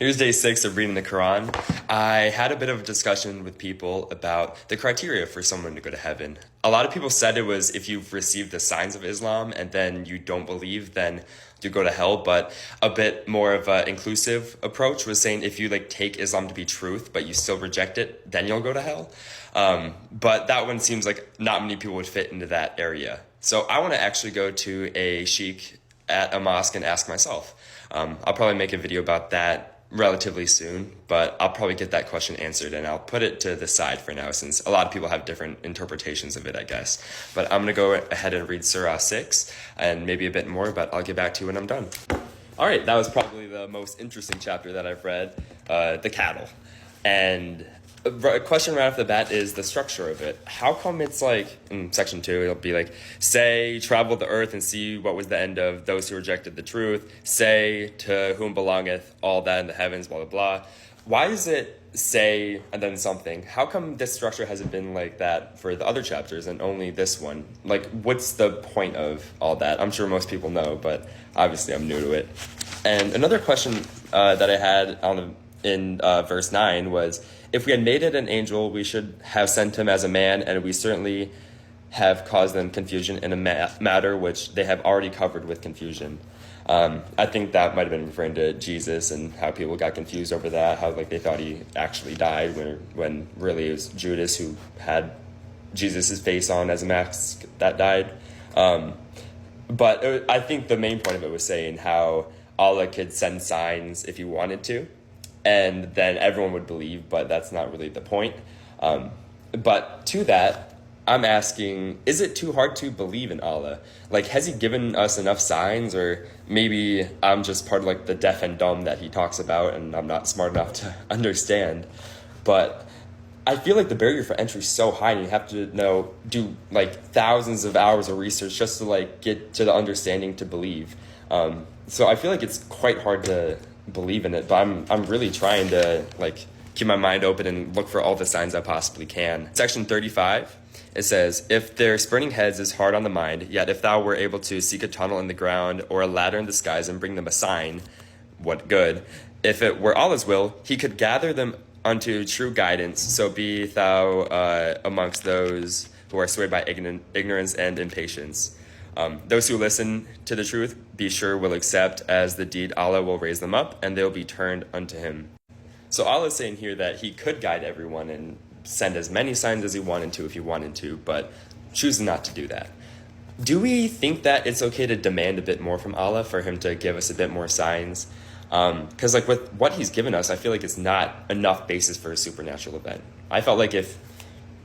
Here's day 6 of reading the Quran. I had a bit of a discussion with people about the criteria for someone to go to heaven. A lot of people said it was if you've received the signs of Islam and then you don't believe, then you go to hell. But a bit more of an inclusive approach was saying if you take Islam to be truth, but you still reject it, then you'll go to hell. But that one seems like not many people would fit into that area. So I want to actually go to a sheikh at a mosque and ask myself. I'll probably make a video about that relatively soon, but I'll probably get that question answered and I'll put it to the side for now since a lot of people have different interpretations of it, I guess. But I'm going to go ahead and read Surah 6 and maybe a bit more, but I'll get back to you when I'm done. All right, that was probably the most interesting chapter that I've read, the cattle. And a question right off the bat is the structure of it. How come it's in section 2, it'll be say, travel the earth and see what was the end of those who rejected the truth. Say, to whom belongeth all that in the heavens, blah, blah, blah. Why does it say and then something? How come this structure hasn't been like that for the other chapters and only this one? What's the point of all that? I'm sure most people know, but obviously I'm new to it. And another question that I had in verse 9 was, if we had made it an angel, we should have sent him as a man, and we certainly have caused them confusion in a matter which they have already covered with confusion. I think that might have been referring to Jesus and how people got confused over that, how they thought he actually died when really it was Judas who had Jesus' face on as a mask that died. But I think the main point of it was saying how Allah could send signs if he wanted to, and then everyone would believe, but that's not really the point. But to that, I'm asking, is it too hard to believe in Allah? Has he given us enough signs, or maybe I'm just part of the deaf and dumb that he talks about and I'm not smart enough to understand? But I feel the barrier for entry is so high, and you have to do thousands of hours of research just to get to the understanding to believe. So I feel it's quite hard to believe in it, but I'm really trying to keep my mind open and look for all the signs I possibly can. Section 35, it says, if their spurning heads is hard on the mind, yet if thou were able to seek a tunnel in the ground or a ladder in the skies and bring them a sign, what good? If it were Allah's will, he could gather them unto true guidance, so be thou amongst those who are swayed by ignorance and impatience. Those who listen to the truth, be sure, will accept as the deed Allah will raise them up, and they'll be turned unto him. So Allah is saying here that he could guide everyone and send as many signs as he wanted to if he wanted to, but chooses not to do that. Do we think that it's okay to demand a bit more from Allah for him to give us a bit more signs? Because with what he's given us, I feel it's not enough basis for a supernatural event. I felt if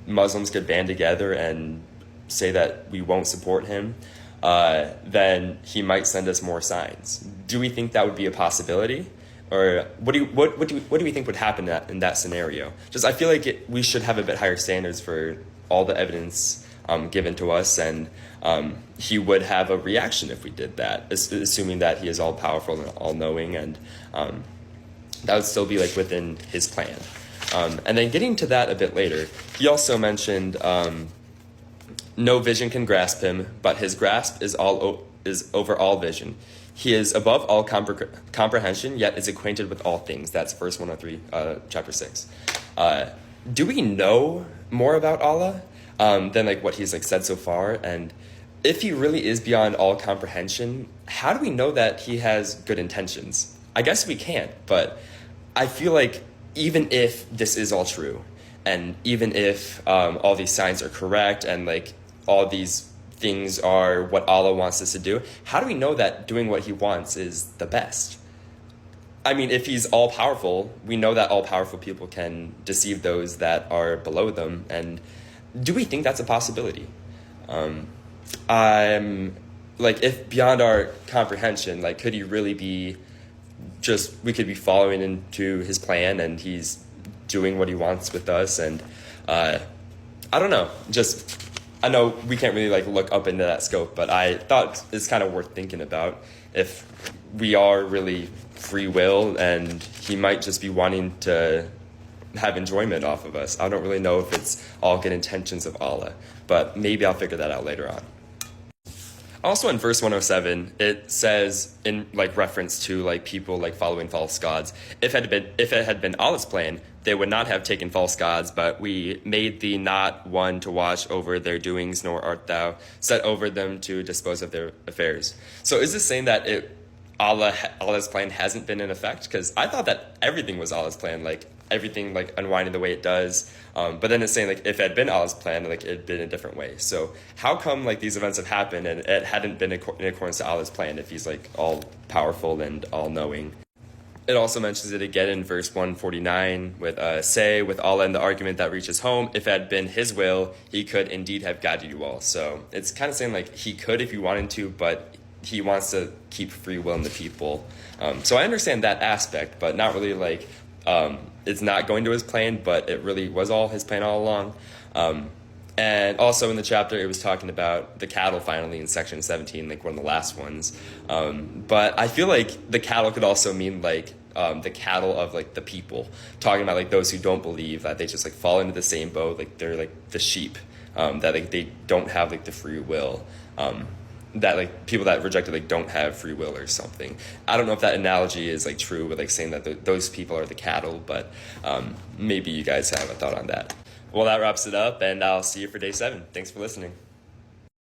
Muslims could band together and say that we won't support him, then he might send us more signs. Do we think that would be a possibility? Or what do we think would happen in that scenario? Just I feel we should have a bit higher standards for all the evidence given to us, and he would have a reaction if we did that, assuming that he is all-powerful and all-knowing, and that would still be within his plan. And then getting to that a bit later, he also mentioned no vision can grasp him, but his grasp is over all vision. He is above all comprehension, yet is acquainted with all things. That's verse 103, chapter 6. Do we know more about Allah than what he's said so far? And if he really is beyond all comprehension, how do we know that he has good intentions? I guess we can't, but I feel even if this is all true, and even if all these signs are correct, and all these things are what Allah wants us to do, how do we know that doing what he wants is the best? I mean, if he's all-powerful, we know that all-powerful people can deceive those that are below them, and do we think that's a possibility? If beyond our comprehension, could he really be we could be following into his plan, and he's doing what he wants with us, and I don't know, I know we can't really look up into that scope, but I thought it's kind of worth thinking about if we are really free will and he might just be wanting to have enjoyment off of us. I don't really know if it's all good intentions of Allah, but maybe I'll figure that out later on. Also in verse 107, it says in like reference to like people like following false gods, if it had been Allah's plan, they would not have taken false gods, but we made thee not one to watch over their doings, nor art thou set over them to dispose of their affairs. So is this saying that Allah's plan hasn't been in effect? Because I thought that everything was Allah's plan, like everything like unwinding the way it does. But then it's saying like if it had been Allah's plan, like it'd been a different way. So how come like these events have happened and it hadn't been in accordance to Allah's plan if he's like all powerful and all knowing? It also mentions it again in verse 149 with say with Allah in the argument that reaches home, if it had been his will, he could indeed have guided you all. So it's kind of saying like he could if he wanted to, but he wants to keep free will in the people. So I understand that aspect, but not really like it's not going to his plan, but it really was all his plan all along. And also in the chapter, it was talking about the cattle finally in section 17, like one of the last ones. But I feel like the cattle could also mean like the cattle of like the people, talking about like those who don't believe, that they just like fall into the same boat, like they're like the sheep, that like they don't have like the free will. That like people that rejected like don't have free will or something. I don't know if that analogy is like true with like saying that those people are the cattle, but maybe you guys have a thought on that. Well, that wraps it up, and I'll see you for day 7. Thanks for listening.